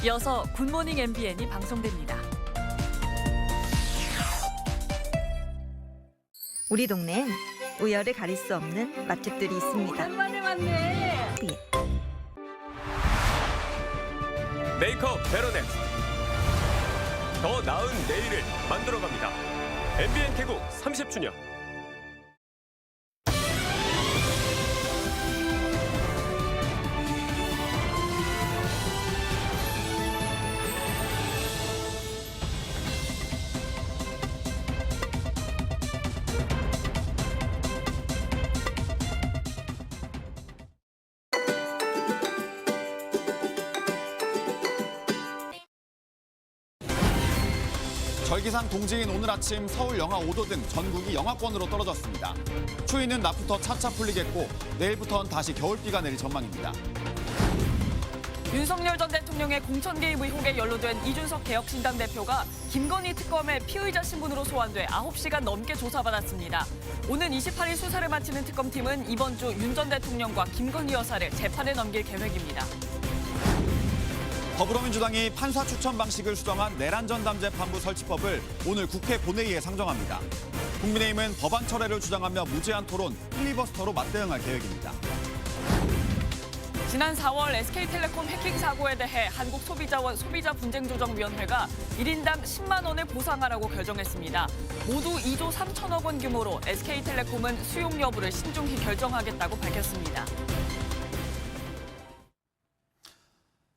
이어서 굿모닝 MBN이 방송됩니다. 우리 동네엔 우열을 가릴 수 없는 맛집들이 있습니다. 오랜만에 왔네. 메이크업 베로넥스. 더 나은 내일을 만들어갑니다. MBN 개국 30주년. 절기상 동지인 오늘 아침 서울 영하 5도 등 전국이 영하권으로 떨어졌습니다. 추위는 낮부터 차차 풀리겠고 내일부터는 다시 겨울비가 내릴 전망입니다. 윤석열 전 대통령의 공천 개입 의혹에 연루된 이준석 개혁신당 대표가 김건희 특검의 피의자 신분으로 소환돼 9시간 넘게 조사받았습니다. 오는 28일 수사를 마치는 특검팀은 이번 주 윤 전 대통령과 김건희 여사를 재판에 넘길 계획입니다. 더불어민주당이 판사 추천 방식을 수정한 내란전담재판부 설치법을 오늘 국회 본회의에 상정합니다. 국민의힘은 법안 철회를 주장하며 무제한 토론, 필리버스터로 맞대응할 계획입니다. 지난 4월 SK텔레콤 해킹 사고에 대해 한국소비자분쟁조정위원회가 1인당 10만 원을 보상하라고 결정했습니다. 모두 2조 3천억 원 규모로 SK텔레콤은 수용 여부를 신중히 결정하겠다고 밝혔습니다.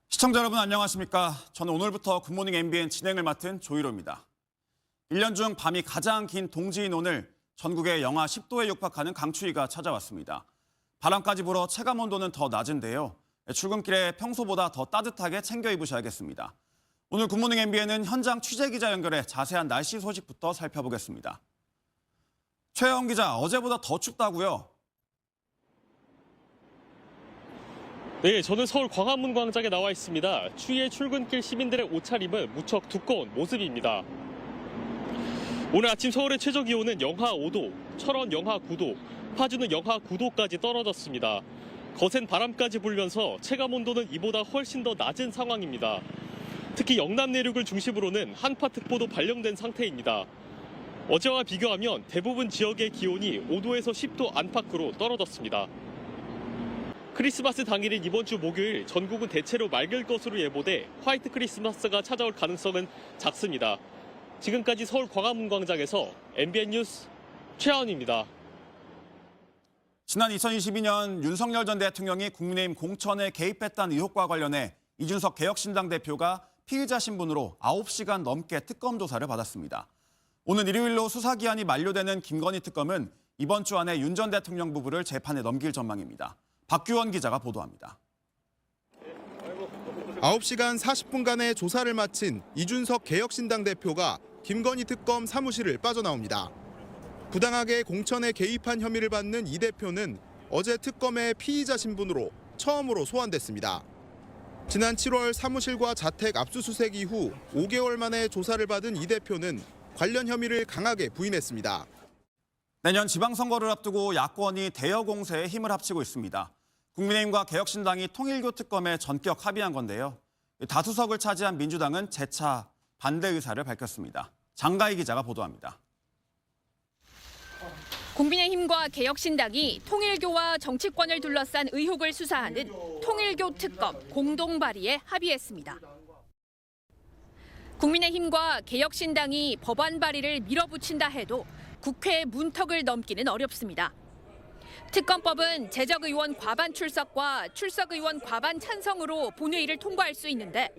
시청자 여러분 안녕하십니까? 저는 오늘부터 굿모닝 MBN 진행을 맡은 조희로입니다. 1년 중 밤이 가장 긴 동지인 오늘 전국에 영하 10도에 육박하는 강추위가 찾아왔습니다. 바람까지 불어 체감온도는 더 낮은데요. 출근길에 평소보다 더 따뜻하게 챙겨 입으셔야겠습니다. 오늘 굿모닝 MBN은 현장 취재기자 연결해 자세한 날씨 소식부터 살펴보겠습니다. 최영 기자, 어제보다 더 춥다고요? 네, 저는 서울 광화문 광장에 나와 있습니다. 추위에 출근길 시민들의 옷차림은 무척 두꺼운 모습입니다. 오늘 아침 서울의 최저 기온은 영하 5도, 철원 영하 9도, 파주는 영하 9도까지 떨어졌습니다. 거센 바람까지 불면서 체감 온도는 이보다 훨씬 더 낮은 상황입니다. 특히 영남 내륙을 중심으로는 한파특보도 발령된 상태입니다. 어제와 비교하면 대부분 지역의 기온이 5도에서 10도 안팎으로 떨어졌습니다. 크리스마스 당일인 이번 주 목요일 전국은 대체로 맑을 것으로 예보돼 화이트 크리스마스가 찾아올 가능성은 작습니다. 지금까지 서울 광화문 광장에서 MBN 뉴스 최하원입니다. 지난 2022년 윤석열 전 대통령이 국민의힘 공천에 개입했다는 의혹과 관련해 이준석 개혁신당 대표가 피의자 신분으로 9시간 넘게 특검 조사를 받았습니다. 오는 일요일로 수사기한이 만료되는 김건희 특검은 이번 주 안에 윤 전 대통령 부부를 재판에 넘길 전망입니다. 박규원 기자가 보도합니다. 9시간 40분간의 조사를 마친 이준석 개혁신당 대표가 김건희 특검 사무실을 빠져나옵니다. 부당하게 공천에 개입한 혐의를 받는 이 대표는 어제 특검의 피의자 신분으로 처음으로 소환됐습니다. 지난 7월 사무실과 자택 압수수색 이후 5개월 만에 조사를 받은 이 대표는 관련 혐의를 강하게 부인했습니다. 내년 지방선거를 앞두고 야권이 대여 공세에 힘을 합치고 있습니다. 국민의힘과 개혁신당이 통일교 특검에 전격 합의한 건데요. 다수석을 차지한 민주당은 재차 반대 의사를 밝혔습니다. 장가희 기자가 보도합니다. 국민의힘과 개혁신당이 통일교와 정치권을 둘러싼 의혹을 수사하는 통일교 특검 공동 발의에 합의했습니다. 국민의힘과 개혁신당이 법안 발의를 밀어붙인다 해도 국회 문턱을 넘기는 어렵습니다. 특검법은 재적 의원 과반 출석과 출석 의원 과반 찬성으로 본회의를 통과할 수 있는데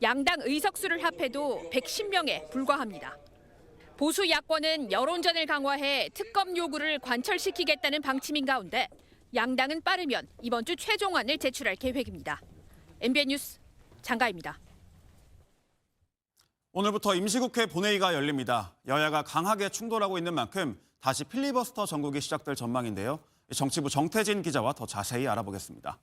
양당 의석수를 합해도 110명에 불과합니다. 보수 야권은 여론전을 강화해 특검 요구를 관철시키겠다는 방침인 가운데 양당은 빠르면 이번 주 최종안을 제출할 계획입니다. MBN 뉴스 장가입니다. 오늘부터 임시국회 본회의가 열립니다. 여야가 강하게 충돌하고 있는 만큼 다시 필리버스터 전국이 시작될 전망인데요. 정치부 정태진 기자와 더 자세히 알아보겠습니다.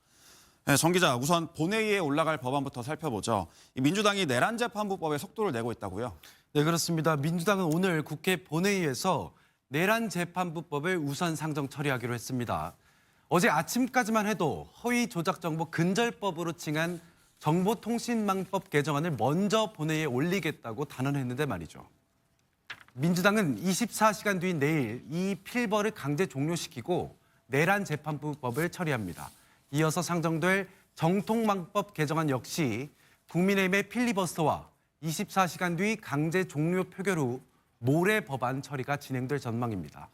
네, 정 기자, 우선 본회의에 올라갈 법안부터 살펴보죠. 민주당이 내란재판부법에 속도를 내고 있다고요? 네, 그렇습니다. 민주당은 오늘 국회 본회의에서 내란재판부법을 우선 상정 처리하기로 했습니다. 어제 아침까지만 해도 허위 조작 정보 근절법으로 칭한 정보통신망법 개정안을 먼저 본회의에 올리겠다고 단언했는데 말이죠. 민주당은 24시간 뒤인 내일 이 필벌을 강제 종료시키고 내란 재판부법을 처리합니다. 이어서 상정될 정통망법 개정안 역시 국민의힘의 필리버스터와 24시간 뒤 강제 종료 표결 후 모레 법안 처리가 진행될 전망입니다.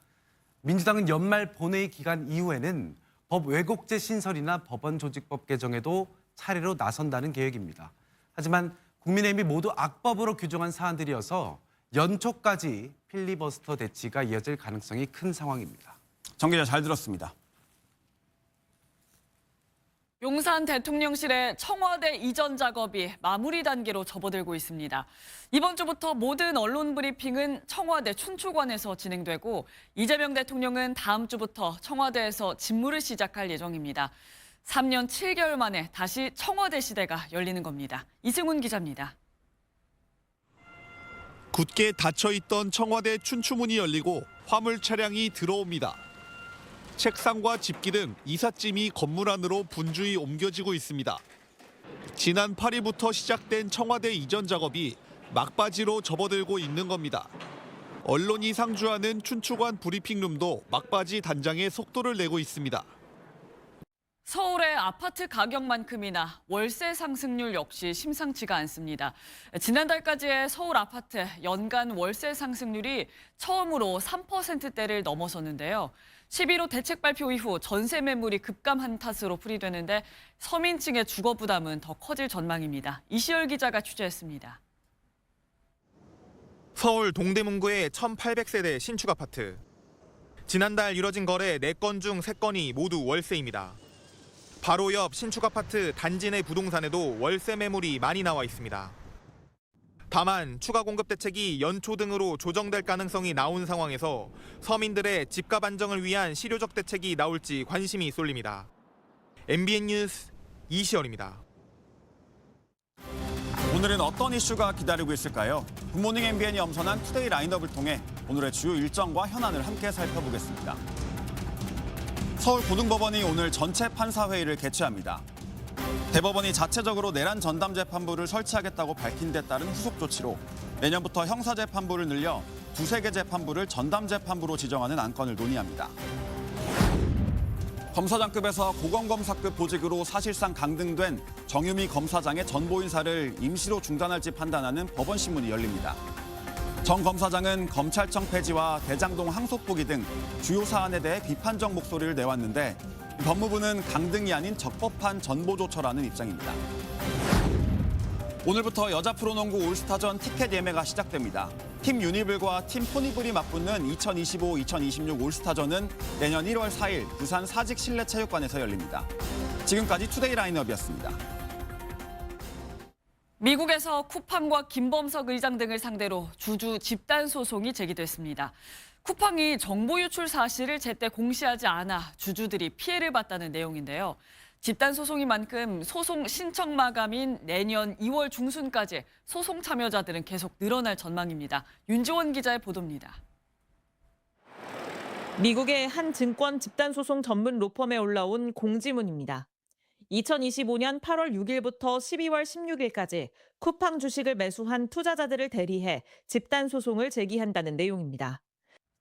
민주당은 연말 본회의 기간 이후에는 법 왜곡죄 신설이나 법원 조직법 개정에도 차례로 나선다는 계획입니다. 하지만 국민의힘이 모두 악법으로 규정한 사안들이어서 연초까지 필리버스터 대치가 이어질 가능성이 큰 상황입니다. 정 기자 잘 들었습니다. 용산 대통령실의 청와대 이전 작업이 마무리 단계로 접어들고 있습니다. 이번 주부터 모든 언론 브리핑은 청와대 춘추관에서 진행되고 이재명 대통령은 다음 주부터 청와대에서 직무를 시작할 예정입니다. 3년 7개월 만에 다시 청와대 시대가 열리는 겁니다. 이승훈 기자입니다. 굳게 닫혀있던 청와대 춘추문이 열리고 화물 차량이 들어옵니다. 책상과 집기 등 이삿짐이 건물 안으로 분주히 옮겨지고 있습니다. 지난 8일부터 시작된 청와대 이전 작업이 막바지로 접어들고 있는 겁니다. 언론이 상주하는 춘추관 브리핑룸도 막바지 단장에 속도를 내고 있습니다. 서울의 아파트 가격만큼이나 월세 상승률 역시 심상치가 않습니다. 지난달까지의 서울 아파트 연간 월세 상승률이 처음으로 3%대를 넘어섰는데요. 11호 대책 발표 이후 전세 매물이 급감한 탓으로 풀이되는데 서민층의 주거 부담은 더 커질 전망입니다. 이시열 기자가 취재했습니다. 서울 동대문구의 1,800세대 신축 아파트. 지난달 이뤄진 거래 4건 중 3건이 모두 월세입니다. 바로 옆 신축 아파트 단지 내 부동산에도 월세 매물이 많이 나와 있습니다. 다만 추가 공급 대책이 연초 등으로 조정될 가능성이 나온 상황에서 서민들의 집값 안정을 위한 실효적 대책이 나올지 관심이 쏠립니다. MBN 뉴스 이시열입니다. 오늘은 어떤 이슈가 기다리고 있을까요? 굿모닝 MBN이 엄선한 투데이 라인업을 통해 오늘의 주요 일정과 현안을 함께 살펴보겠습니다. 서울고등법원이 오늘 전체 판사회의를 개최합니다. 대법원이 자체적으로 내란 전담 재판부를 설치하겠다고 밝힌 데 따른 후속 조치로 내년부터 형사재판부를 늘려 2-3개 재판부를 전담 재판부로 지정하는 안건을 논의합니다. 검사장급에서 고검검사급 보직으로 사실상 강등된 정유미 검사장의 전보 인사를 임시로 중단할지 판단하는 법원신문이 열립니다. 정 검사장은 검찰청 폐지와 대장동 항소포기 등 주요 사안에 대해 비판적 목소리를 내왔는데 법무부는 강등이 아닌 적법한 전보조처라는 입장입니다. 오늘부터 여자 프로농구 올스타전 티켓 예매가 시작됩니다. 팀 유니블과 팀 포니블이 맞붙는 2025-2026 올스타전은 내년 1월 4일 부산 사직실내체육관에서 열립니다. 지금까지 투데이 라인업이었습니다. 미국에서 쿠팡과 김범석 의장 등을 상대로 주주 집단 소송이 제기됐습니다. 쿠팡이 정보 유출 사실을 제때 공시하지 않아 주주들이 피해를 봤다는 내용인데요. 집단 소송인 만큼 소송 신청 마감인 내년 2월 중순까지 소송 참여자들은 계속 늘어날 전망입니다. 윤지원 기자의 보도입니다. 미국의 한 증권 집단 소송 전문 로펌에 올라온 공지문입니다. 2025년 8월 6일부터 12월 16일까지 쿠팡 주식을 매수한 투자자들을 대리해 집단 소송을 제기한다는 내용입니다.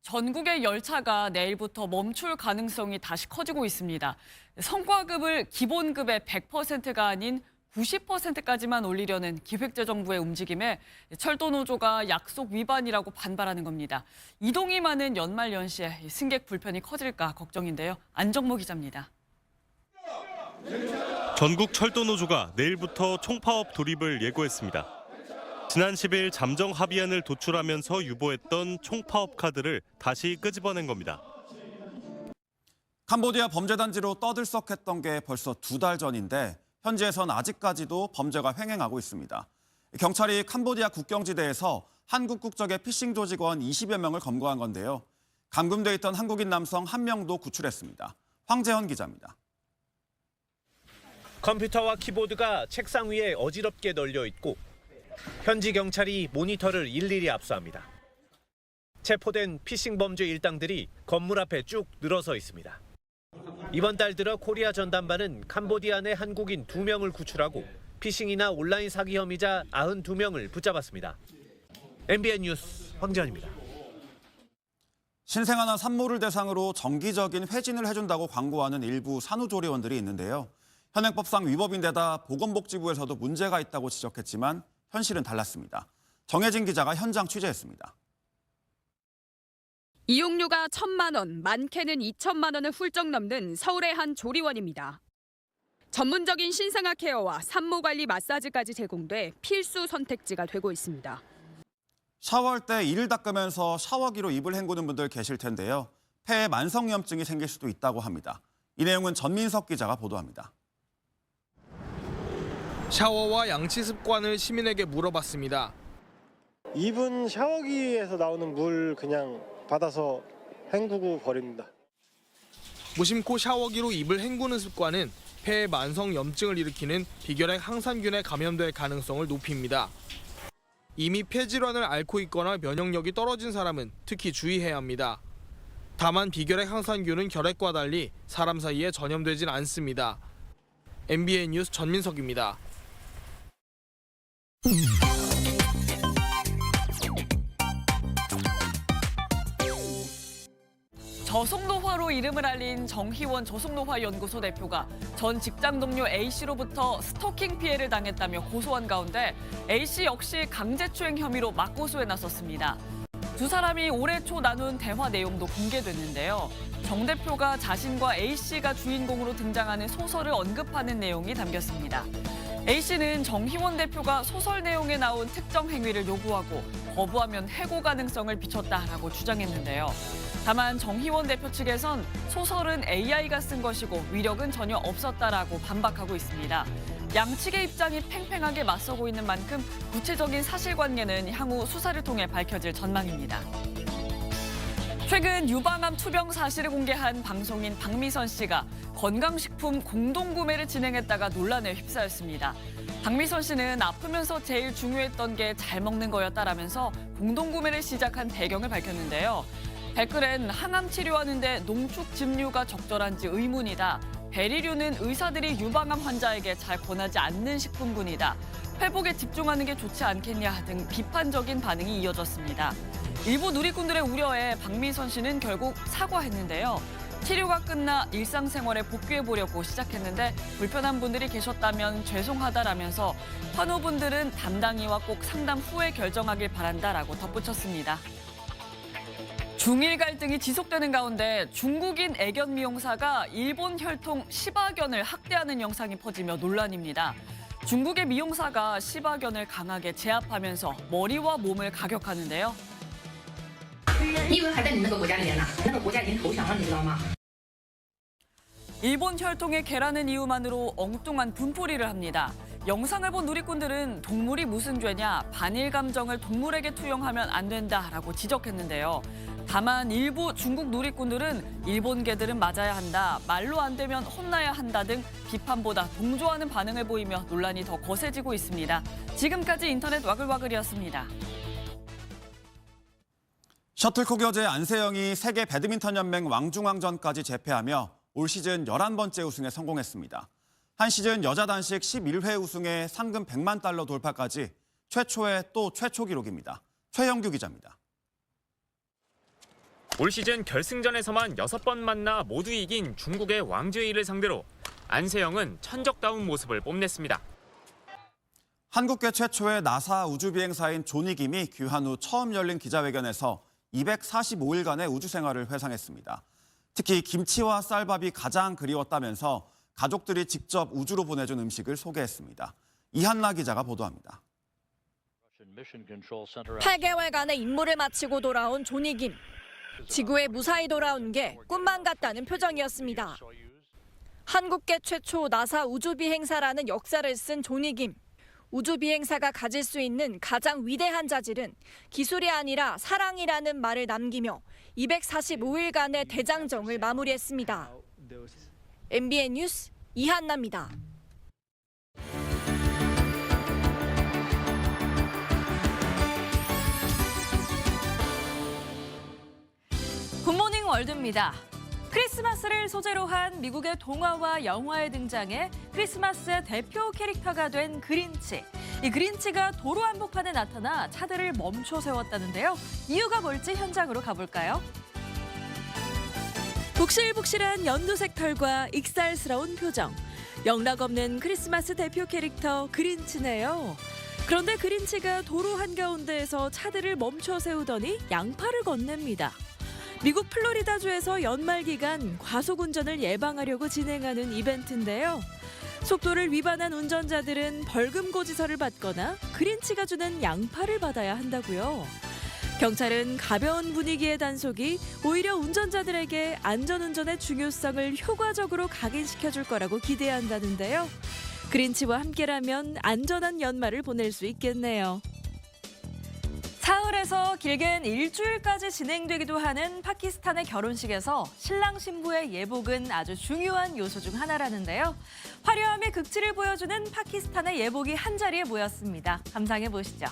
전국의 열차가 내일부터 멈출 가능성이 다시 커지고 있습니다. 성과급을 기본급의 100%가 아닌 90%까지만 올리려는 기획재정부의 움직임에 철도노조가 약속 위반이라고 반발하는 겁니다. 이동이 많은 연말 연시에 승객 불편이 커질까 걱정인데요. 안정모 기자입니다. 전국 철도노조가 내일부터 총파업 돌입을 예고했습니다. 지난 10일 잠정 합의안을 도출하면서 유보했던 총파업 카드를 다시 끄집어낸 겁니다. 캄보디아 범죄단지로 떠들썩했던 게 벌써 2달 전인데 현지에선 아직까지도 범죄가 횡행하고 있습니다. 경찰이 캄보디아 국경지대에서 한국 국적의 피싱 조직원 20여 명을 검거한 건데요. 감금돼 있던 한국인 남성 1명도 구출했습니다. 황재헌 기자입니다. 컴퓨터와 키보드가 책상 위에 어지럽게 널려 있고 현지 경찰이 모니터를 일일이 압수합니다. 체포된 피싱 범죄 일당들이 건물 앞에 쭉 늘어서 있습니다. 이번 달 들어 코리아 전담반은 캄보디아 내 한국인 2명을 구출하고 피싱이나 온라인 사기 혐의자 92명을 붙잡았습니다. MBN 뉴스 황재현입니다. 신생아나 산모를 대상으로 정기적인 회진을 해준다고 광고하는 일부 산후조리원들이 있는데요. 현행법상 위법인데다 보건복지부에서도 문제가 있다고 지적했지만 현실은 달랐습니다. 정혜진 기자가 현장 취재했습니다. 이용료가 1,000만 원, 많게는 2천만 원을 훌쩍 넘는 서울의 한 조리원입니다. 전문적인 신생아 케어와 산모 관리 마사지까지 제공돼 필수 선택지가 되고 있습니다. 샤워할 때 이를 닦으면서 샤워기로 입을 헹구는 분들 계실 텐데요. 폐에 만성염증이 생길 수도 있다고 합니다. 이 내용은 전민석 기자가 보도합니다. 샤워와 양치 습관을 시민에게 물어봤습니다. 입은 샤워기에서 나오는 물 그냥 받아서 헹구고 버립니다. 무심코 샤워기로 입을 헹구는 습관은 폐에 만성염증을 일으키는 비결핵 항산균에 감염될 가능성을 높입니다. 이미 폐질환을 앓고 있거나 면역력이 떨어진 사람은 특히 주의해야 합니다. 다만 비결핵 항산균은 결핵과 달리 사람 사이에 전염되진 않습니다. MBN 뉴스 전민석입니다. 저속노화로 이름을 알린 정희원 저속노화연구소 대표가 전 직장 동료 A씨로부터 스토킹 피해를 당했다며 고소한 가운데 A씨 역시 강제추행 혐의로 맞고소에 나섰습니다. 두 사람이 올해 초 나눈 대화 내용도 공개됐는데요. 정 대표가 자신과 A씨가 주인공으로 등장하는 소설을 언급하는 내용이 담겼습니다. A씨는 정희원 대표가 소설 내용에 나온 특정 행위를 요구하고 거부하면 해고 가능성을 비췄다라고 주장했는데요. 다만 정희원 대표 측에선 소설은 AI가 쓴 것이고 위력은 전혀 없었다라고 반박하고 있습니다. 양측의 입장이 팽팽하게 맞서고 있는 만큼 구체적인 사실관계는 향후 수사를 통해 밝혀질 전망입니다. 최근 유방암 투병 사실을 공개한 방송인 박미선 씨가 건강식품 공동구매를 진행했다가 논란에 휩싸였습니다. 박미선 씨는 아프면서 제일 중요했던 게 잘 먹는 거였다라면서 공동구매를 시작한 배경을 밝혔는데요. 댓글엔 항암 치료하는데 농축 즙류가 적절한지 의문이다. 베리류는 의사들이 유방암 환자에게 잘 권하지 않는 식품군이다. 회복에 집중하는 게 좋지 않겠냐 등 비판적인 반응이 이어졌습니다. 일부 누리꾼들의 우려에 박미선 씨는 결국 사과했는데요. 치료가 끝나 일상생활에 복귀해보려고 시작했는데 불편한 분들이 계셨다면 죄송하다라면서 환우분들은 담당이와 꼭 상담 후에 결정하길 바란다라고 덧붙였습니다. 중일 갈등이 지속되는 가운데 중국인 애견 미용사가 일본 혈통 시바견을 학대하는 영상이 퍼지며 논란입니다. 중국의 미용사가 시바견을 강하게 제압하면서 머리와 몸을 가격하는데요. 일본 혈통의 개라는 이유만으로 엉뚱한 분풀이를 합니다. 영상을 본 누리꾼들은 동물이 무슨 죄냐, 반일 감정을 동물에게 투영하면 안 된다라고 지적했는데요. 다만 일부 중국 누리꾼들은 일본 개들은 맞아야 한다, 말로 안 되면 혼나야 한다 등 비판보다 동조하는 반응을 보이며 논란이 더 거세지고 있습니다. 지금까지 인터넷 와글와글이었습니다. 셔틀콕 여제 안세영이 세계 배드민턴 연맹 왕중왕전까지 재패하며 올 시즌 11번째 우승에 성공했습니다. 한 시즌 여자 단식 11회 우승에 상금 100만 달러 돌파까지 최초의 또 최초 기록입니다. 최영규 기자입니다. 올 시즌 결승전에서만 6번 만나 모두 이긴 중국의 왕제이를 상대로 안세영은 천적다운 모습을 뽐냈습니다. 한국계 최초의 나사 우주비행사인 조니김이 귀환 후 처음 열린 기자회견에서 245일간의 우주 생활을 회상했습니다. 특히 김치와 쌀밥이 가장 그리웠다면서 가족들이 직접 우주로 보내준 음식을 소개했습니다. 이한나 기자가 보도합니다. 8개월간의 임무를 마치고 돌아온 조니김. 지구에 무사히 돌아온 게 꿈만 같다는 표정이었습니다. 한국계 최초 나사 우주비행사라는 역사를 쓴 조니김. 우주비행사가 가질 수 있는 가장 위대한 자질은 기술이 아니라 사랑이라는 말을 남기며 245일간의 대장정을 마무리했습니다. MBN 뉴스 이한나입니다. 굿모닝 월드입니다. 크리스마스를 소재로 한 미국의 동화와 영화에 등장해 크리스마스의 대표 캐릭터가 된 그린치. 이 그린치가 도로 한복판에 나타나 차들을 멈춰 세웠다는데요. 이유가 뭘지 현장으로 가볼까요? 북실북실한 연두색 털과 익살스러운 표정. 영락없는 크리스마스 대표 캐릭터 그린치네요. 그런데 그린치가 도로 한가운데에서 차들을 멈춰 세우더니 양팔을 건넵니다. 미국 플로리다주에서 연말 기간 과속 운전을 예방하려고 진행하는 이벤트인데요. 속도를 위반한 운전자들은 벌금 고지서를 받거나 그린치가 주는 양팔을 받아야 한다고요. 경찰은 가벼운 분위기의 단속이 오히려 운전자들에게 안전운전의 중요성을 효과적으로 각인시켜줄 거라고 기대한다는데요. 그린치와 함께라면 안전한 연말을 보낼 수 있겠네요. 사흘에서 길게는 일주일까지 진행되기도 하는 파키스탄의 결혼식에서 신랑 신부의 예복은 아주 중요한 요소 중 하나라는데요. 화려함의 극치를 보여주는 파키스탄의 예복이 한자리에 모였습니다. 감상해 보시죠.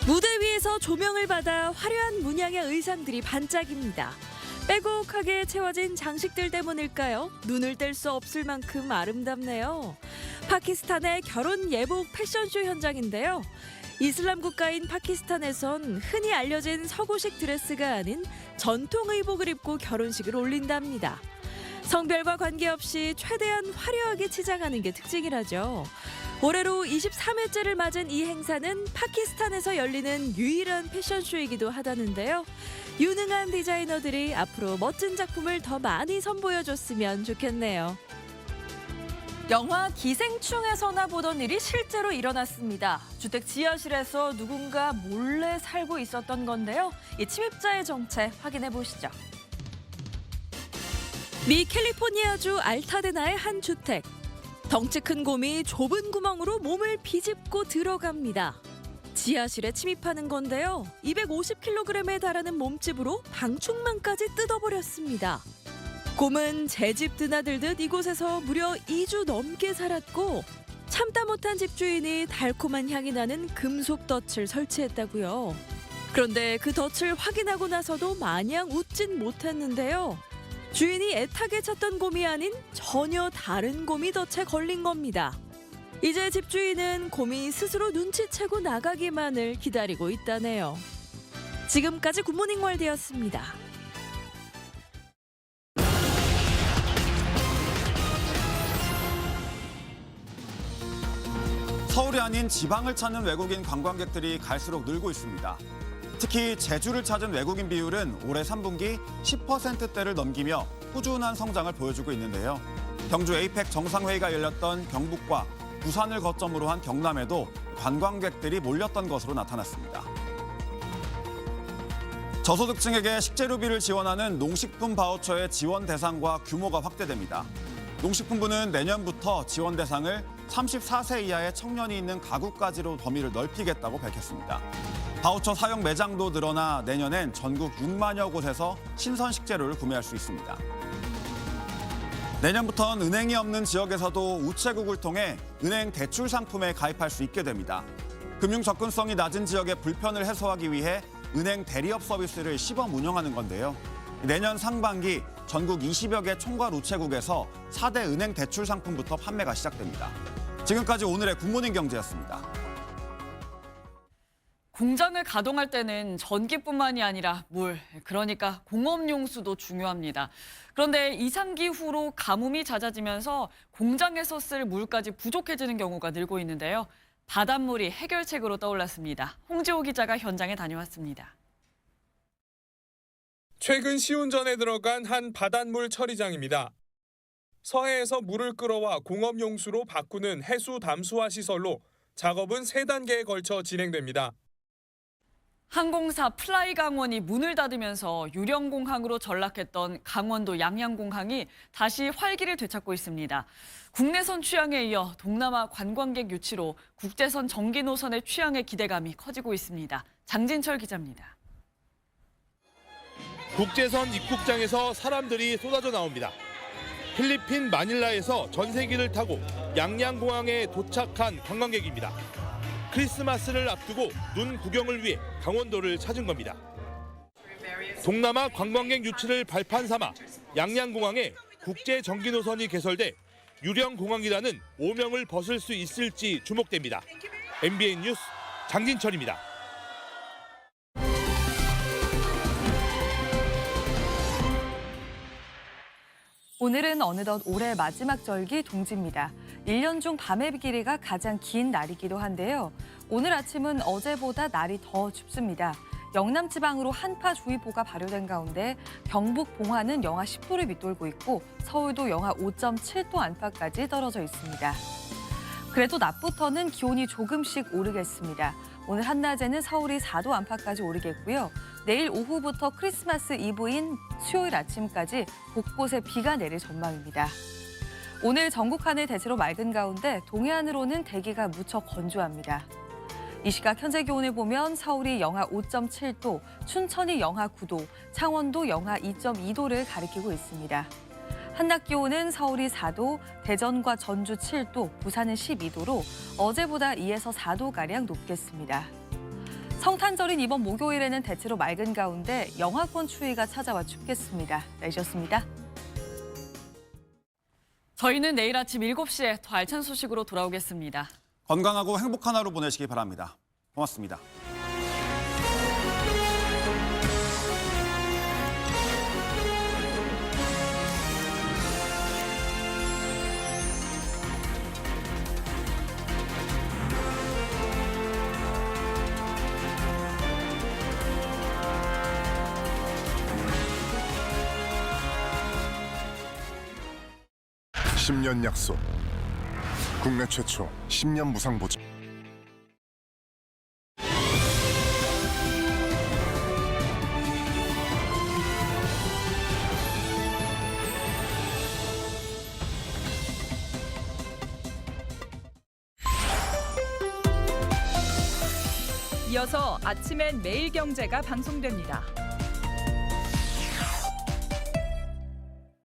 무대 위에서 조명을 받아 화려한 문양의 의상들이 반짝입니다. 빼곡하게 채워진 장식들 때문일까요? 눈을 뗄 수 없을 만큼 아름답네요. 파키스탄의 결혼 예복 패션쇼 현장인데요. 이슬람 국가인 파키스탄에선 흔히 알려진 서구식 드레스가 아닌 전통 의복을 입고 결혼식을 올린답니다. 성별과 관계없이 최대한 화려하게 치장하는 게 특징이라죠. 올해로 23회째를 맞은 이 행사는 파키스탄에서 열리는 유일한 패션쇼이기도 하다는데요. 유능한 디자이너들이 앞으로 멋진 작품을 더 많이 선보여줬으면 좋겠네요. 영화 기생충에서나 보던 일이 실제로 일어났습니다. 주택 지하실에서 누군가 몰래 살고 있었던 건데요. 이 침입자의 정체 확인해 보시죠. 미 캘리포니아주 알타데나의 한 주택. 덩치 큰 곰이 좁은 구멍으로 몸을 비집고 들어갑니다. 지하실에 침입하는 건데요. 250kg에 달하는 몸집으로 방충망까지 뜯어버렸습니다. 곰은 제 집 드나들듯 이곳에서 무려 2주 넘게 살았고 참다 못한 집주인이 달콤한 향이 나는 금속 덫을 설치했다고요. 그런데 그 덫을 확인하고 나서도 마냥 웃진 못했는데요. 주인이 애타게 찾던 곰이 아닌 전혀 다른 곰이 덫에 걸린 겁니다. 이제 집주인은 곰이 스스로 눈치채고 나가기만을 기다리고 있다네요. 지금까지 굿모닝 월드였습니다. 서울이 아닌 지방을 찾는 외국인 관광객들이 갈수록 늘고 있습니다. 특히 제주를 찾은 외국인 비율은 올해 3분기 10%대를 넘기며 꾸준한 성장을 보여주고 있는데요. 경주 에이펙 정상회의가 열렸던 경북과 부산을 거점으로 한 경남에도 관광객들이 몰렸던 것으로 나타났습니다. 저소득층에게 식재료비를 지원하는 농식품 바우처의 지원 대상과 규모가 확대됩니다. 농식품부는 내년부터 지원 대상을 34세 이하의 청년이 있는 가구까지로 범위를 넓히겠다고 밝혔습니다. 바우처 사용 매장도 늘어나 내년엔 전국 6만여 곳에서 신선 식재료를 구매할 수 있습니다. 내년부터는 은행이 없는 지역에서도 우체국을 통해 은행 대출 상품에 가입할 수 있게 됩니다. 금융 접근성이 낮은 지역의 불편을 해소하기 위해 은행 대리업 서비스를 시범 운영하는 건데요. 내년 상반기 전국 20여 개 총괄 우체국에서 4대 은행 대출 상품부터 판매가 시작됩니다. 지금까지 오늘의 굿모닝 경제였습니다. 공장을 가동할 때는 전기뿐만이 아니라 물, 그러니까 공업용수도 중요합니다. 그런데 이상기후로 가뭄이 잦아지면서 공장에서 쓸 물까지 부족해지는 경우가 늘고 있는데요. 바닷물이 해결책으로 떠올랐습니다. 홍지호 기자가 현장에 다녀왔습니다. 최근 시운전에 들어간 한 바닷물 처리장입니다. 서해에서 물을 끌어와 공업용수로 바꾸는 해수 담수화 시설로 작업은 3단계에 걸쳐 진행됩니다. 항공사 플라이강원이 문을 닫으면서 유령공항으로 전락했던 강원도 양양공항이 다시 활기를 되찾고 있습니다. 국내선 취항에 이어 동남아 관광객 유치로 국제선 정기 노선의 취항에 기대감이 커지고 있습니다. 장진철 기자입니다. 국제선 입국장에서 사람들이 쏟아져 나옵니다. 필리핀 마닐라에서 전세기를 타고 양양공항에 도착한 관광객입니다. 크리스마스를 앞두고 눈 구경을 위해 강원도를 찾은 겁니다. 동남아 관광객 유치를 발판 삼아 양양공항에 국제 전기 노선이 개설돼 유령공항이라는 오명을 벗을 수 있을지 주목됩니다. MBN 뉴스 장진철입니다. 오늘은 어느덧 올해 마지막 절기 동지입니다. 1년 중 밤의 길이가 가장 긴 날이기도 한데요. 오늘 아침은 어제보다 날이 더 춥습니다. 영남 지방으로 한파주의보가 발효된 가운데 경북 봉화는 영하 10도를 밑돌고 있고 서울도 영하 5.7도 안팎까지 떨어져 있습니다. 그래도 낮부터는 기온이 조금씩 오르겠습니다. 오늘 한낮에는 서울이 4도 안팎까지 오르겠고요. 내일 오후부터 크리스마스 이브인 수요일 아침까지 곳곳에 비가 내릴 전망입니다. 오늘 전국 하늘 대체로 맑은 가운데 동해안으로는 대기가 무척 건조합니다. 이 시각 현재 기온을 보면 서울이 영하 5.7도, 춘천이 영하 9도, 창원도 영하 2.2도를 가리키고 있습니다. 한낮 기온은 서울이 4도, 대전과 전주 7도, 부산은 12도로 어제보다 2에서 4도가량 높겠습니다. 성탄절인 이번 목요일에는 대체로 맑은 가운데 영하권 추위가 찾아와 춥겠습니다. 날씨였습니다. 저희는 내일 아침 7시에 더 알찬 소식으로 돌아오겠습니다. 건강하고 행복한 하루 보내시기 바랍니다. 고맙습니다. (10년) 약속. 국내 최초 10년 무상보증. 이어서 아침엔 매일경제가 방송됩니다.